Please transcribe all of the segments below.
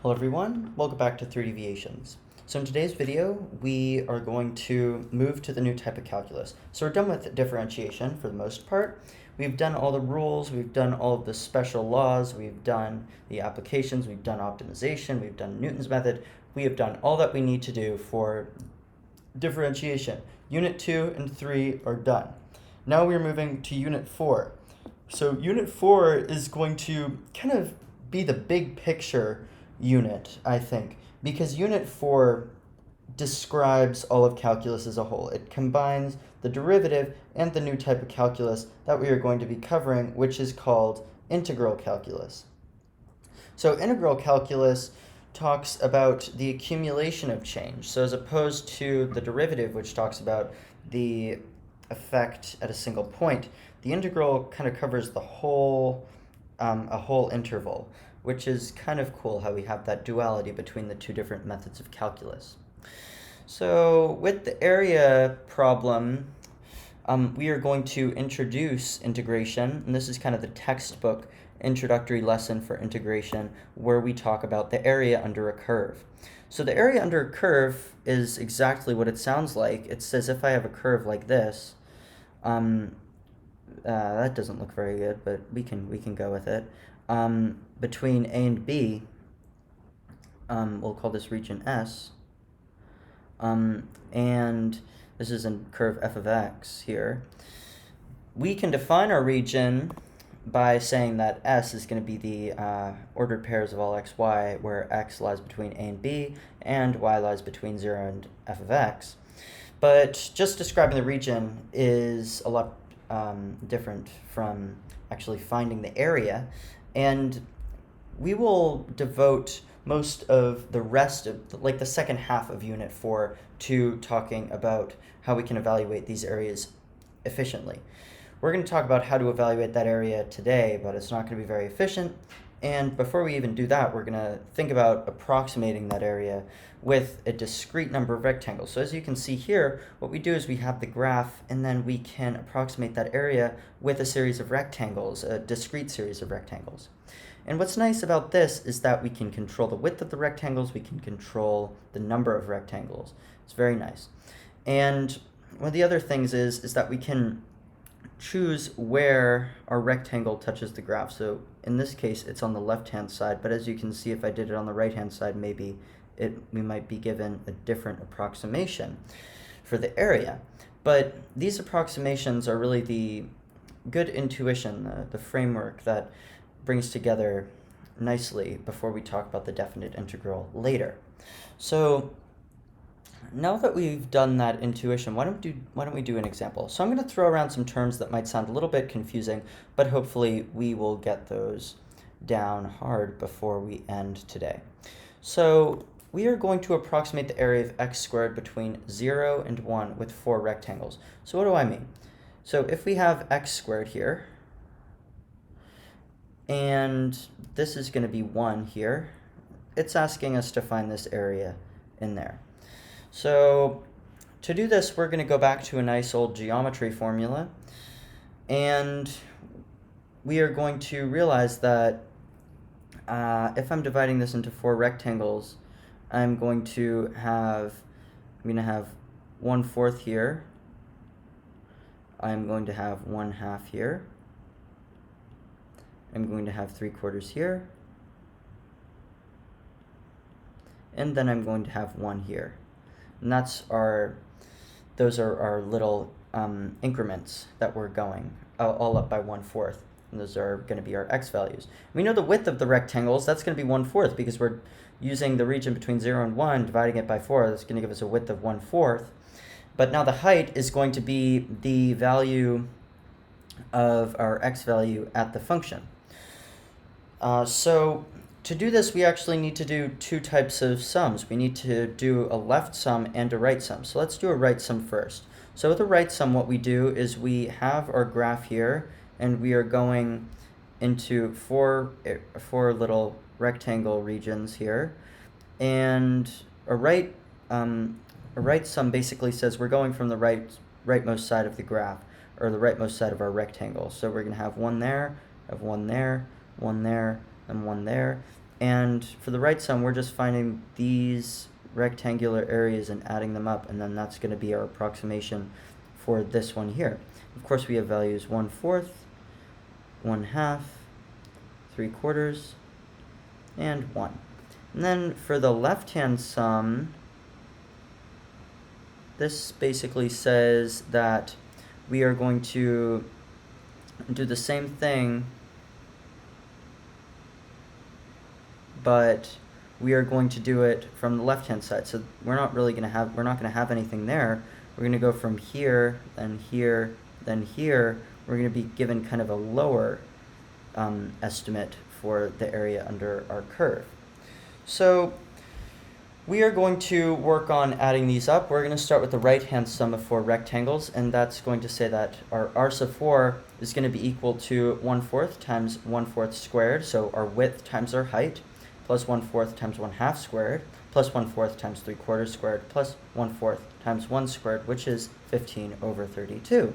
Hello everyone, welcome back to 3 Deviations. So in today's video, we are going to move to the new type of calculus. So we're done with differentiation for the most part. We've done all the rules, we've done all of the special laws, we've done the applications, we've done optimization, we've done Newton's method. We have done all that we need to do for differentiation. Unit 2 and 3 are done. Now we're moving to Unit 4. So Unit 4 is going to kind of be the big picture unit, I think, because Unit 4 describes all of calculus as a whole. It combines the derivative and the new type of calculus that we are going to be covering, which is called integral calculus. So integral calculus talks about the accumulation of change. So as opposed to the derivative, which talks about the effect at a single point, the integral kind of covers the whole, a whole interval, which is kind of cool how we have that duality between the two different methods of calculus. So with the area problem, we are going to introduce integration, and this is kind of the textbook introductory lesson for integration, where we talk about the area under a curve. So the area under a curve is exactly what it sounds like. It says if I have a curve like this, that doesn't look very good, but we can go with it. Between A and B, we'll call this region S, and this is a curve f of x here. We can define our region by saying that S is going to be the ordered pairs of all x, y, where x lies between A and B, and y lies between 0 and f of x. But just describing the region is a lot different from actually finding the area, and we will devote most of the rest of, like the second half of Unit 4 to talking about how we can evaluate these areas efficiently. We're going to talk about how to evaluate that area today, but it's not going to be very efficient. And before we even do that, we're going to think about approximating that area with a discrete number of rectangles. So as you can see here, what we do is we have the graph, and then we can approximate that area with a series of rectangles, a discrete series of rectangles. And what's nice about this is that we can control the width of the rectangles, we can control the number of rectangles. It's very nice. And one of the other things is that we can choose where our rectangle touches the graph. So in this case, it's on the left-hand side, but as you can see, if I did it on the right-hand side, maybe we might be given a different approximation for the area. But these approximations are really the good intuition, the framework that brings together nicely before we talk about the definite integral later. So now that we've done that intuition, why don't we do an example? So I'm going to throw around some terms that might sound a little bit confusing, but hopefully we will get those down hard before we end today. So we are going to approximate the area of x squared between 0 and 1 with 4 rectangles. So what do I mean? So if we have x squared here, and this is going to be 1 here, it's asking us to find this area in there. So to do this, we're going to go back to a nice old geometry formula, and we are going to realize that if I'm dividing this into 4 rectangles, I'm going to have 1/4 here, I'm going to have 1/2 here, I'm going to have 3/4 here, and then I'm going to have 1 here. And those are our little increments that we're going all up by 1/4. And those are going to be our x values. We know the width of the rectangles, that's going to be 1/4 because we're using the region between 0 and 1, dividing it by 4, that's going to give us a width of 1/4. But now the height is going to be the value of our x value at the function. So to do this, we actually need to do 2 types of sums. We need to do a left sum and a right sum. So let's do a right sum first. So with a right sum, what we do is we have our graph here, and we are going into four little rectangle regions here. And a right sum basically says we're going from the rightmost side of the graph, or the rightmost side of our rectangle. So we're going to have 1 there, have 1 there, 1 there, and 1 there. And for the right sum, we're just finding these rectangular areas and adding them up, and then that's going to be our approximation for this one here. Of course, we have values 1/4, 1/2, 3/4, and 1. And then for the left-hand sum, this basically says that we are going to do the same thing, but we are going to do it from the left-hand side. So we're not going to have anything there. We're going to go from here, then here, then here. We're going to be given kind of a lower estimate for the area under our curve. So we are going to work on adding these up. We're going to start with the right-hand sum of 4 rectangles, and that's going to say that our r sub 4 is going to be equal to 1/4 times 1/4 squared, so our width times our height, plus 1/4 times 1/2 squared, plus 1/4 times 3/4 squared, plus 1/4 times 1 squared, which is 15/32.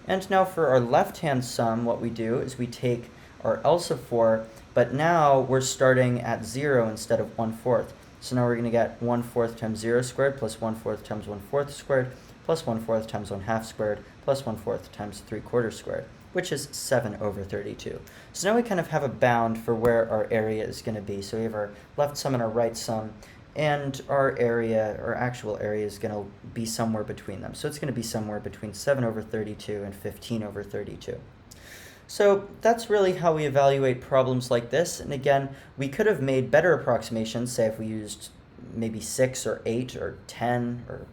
And now for our left-hand sum, what we do is we take our L sub 4, but now we're starting at 0 instead of 1/4. So now we're going to get 1/4 times 0 squared plus 1/4 times 1/4 squared plus 1/4 times 1/2 squared plus 1/4 times 3/4 squared, which is 7/32. So now we kind of have a bound for where our area is going to be. So we have our left sum and our right sum, and our area, our actual area, is going to be somewhere between them. So it's going to be somewhere between 7/32 and 15/32. So that's really how we evaluate problems like this. And again, we could have made better approximations, say if we used maybe 6 or 8 or 10 or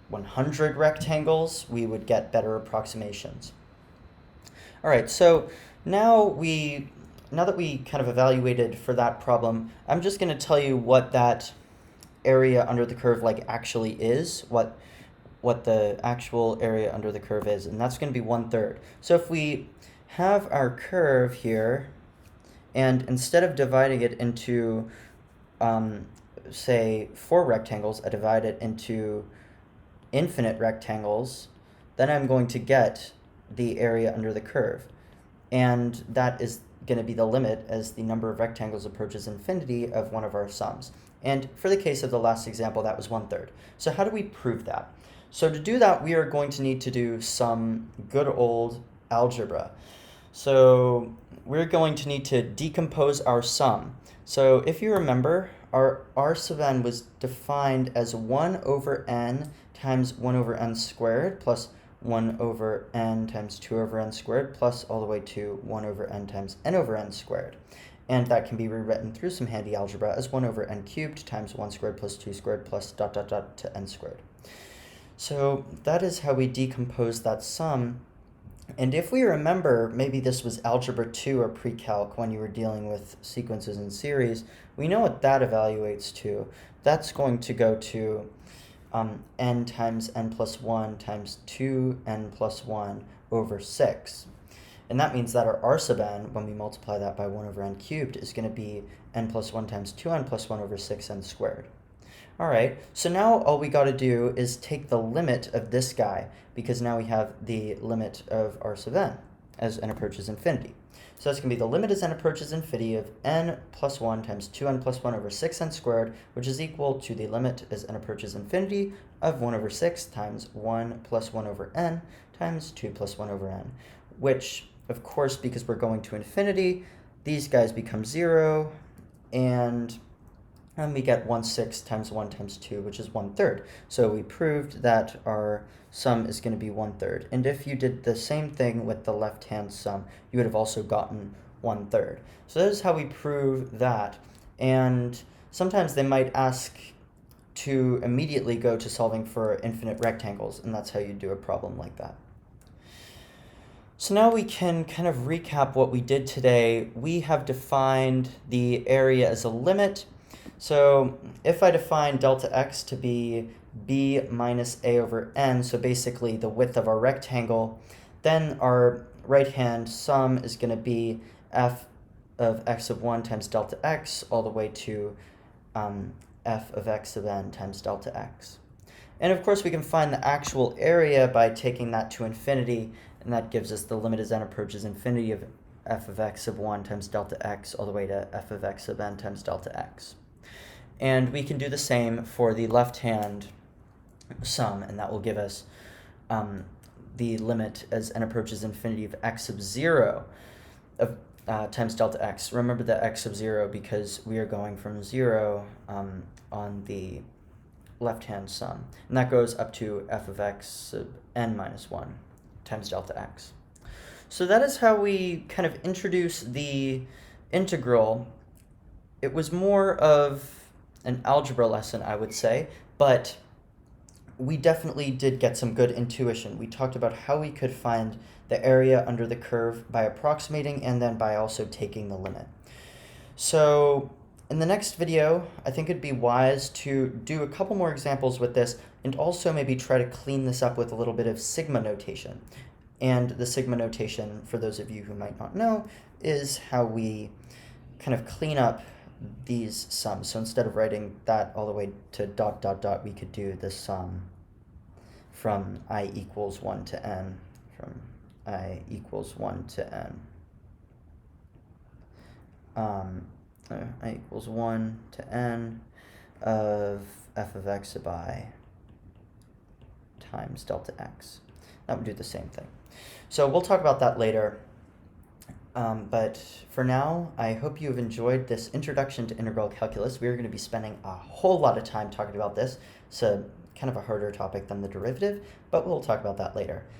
100 rectangles, we would get better approximations. All right, so now that we kind of evaluated for that problem, I'm just going to tell you what that area under the curve actually is, what the actual area under the curve is, and that's going to be 1/3. So if we have our curve here, and instead of dividing it into, say, 4 rectangles, I divide it into infinite rectangles, then I'm going to get the area under the curve. And that is going to be the limit as the number of rectangles approaches infinity of one of our sums. And for the case of the last example, that was 1/3. So how do we prove that? So to do that, we are going to need to do some good old algebra. So we're going to need to decompose our sum. So if you remember, our r sub n was defined as 1/n times 1/n squared plus 1/n times 2/n squared plus all the way to 1/n times n/n squared. And that can be rewritten through some handy algebra as 1/n cubed times 1 squared plus 2 squared plus ... to n squared. So that is how we decompose that sum. And if we remember, maybe this was Algebra 2 or pre-calc when you were dealing with sequences in series, we know what that evaluates to. That's going to go to n times n plus 1 times 2n plus 1 over 6. And that means that our r sub n, when we multiply that by 1/n cubed, is going to be n plus 1 times 2n plus 1 over 6n squared. All right, so now all we got to do is take the limit of this guy, because now we have the limit of r sub n as n approaches infinity. So that's going to be the limit as n approaches infinity of n plus 1 times 2n plus 1 over 6n squared, which is equal to the limit as n approaches infinity of 1 over 6 times 1 plus 1 over n times 2 plus 1 over n, which, of course, because we're going to infinity, these guys become 0, and we get 1/6 times 1 times 2, which is 1/3. So we proved that our sum is going to be 1/3. And if you did the same thing with the left-hand sum, you would have also gotten 1/3. So that is how we prove that. And sometimes they might ask to immediately go to solving for infinite rectangles, and that's how you do a problem like that. So now we can kind of recap what we did today. We have defined the area as a limit. So if I define delta x to be b minus a over n, so basically the width of our rectangle, then our right-hand sum is going to be f of x of 1 times delta x all the way to f of x of n times delta x. And of course we can find the actual area by taking that to infinity, and that gives us the limit as n approaches infinity of f of x sub 1 times delta x all the way to f of x sub n times delta x. And we can do the same for the left-hand sum, and that will give us the limit as n approaches infinity of x sub 0 of times delta x. Remember the x sub 0 because we are going from 0 on the left-hand sum. And that goes up to f of x sub n minus 1 times delta x. So that is how we kind of introduce the integral. It was more of an algebra lesson, I would say, but we definitely did get some good intuition. We talked about how we could find the area under the curve by approximating and then by also taking the limit. So in the next video, I think it'd be wise to do a couple more examples with this and also maybe try to clean this up with a little bit of sigma notation. And the sigma notation, for those of you who might not know, is how we kind of clean up these sums. So instead of writing that all the way to dot dot dot, we could do the sum from I equals 1 to n, from I equals 1 to n. I equals 1 to n of f of x sub I times delta x. That would do the same thing. So we'll talk about that later. But for now, I hope you have enjoyed this introduction to integral calculus. We are going to be spending a whole lot of time talking about this. It's kind of a harder topic than the derivative, but we'll talk about that later.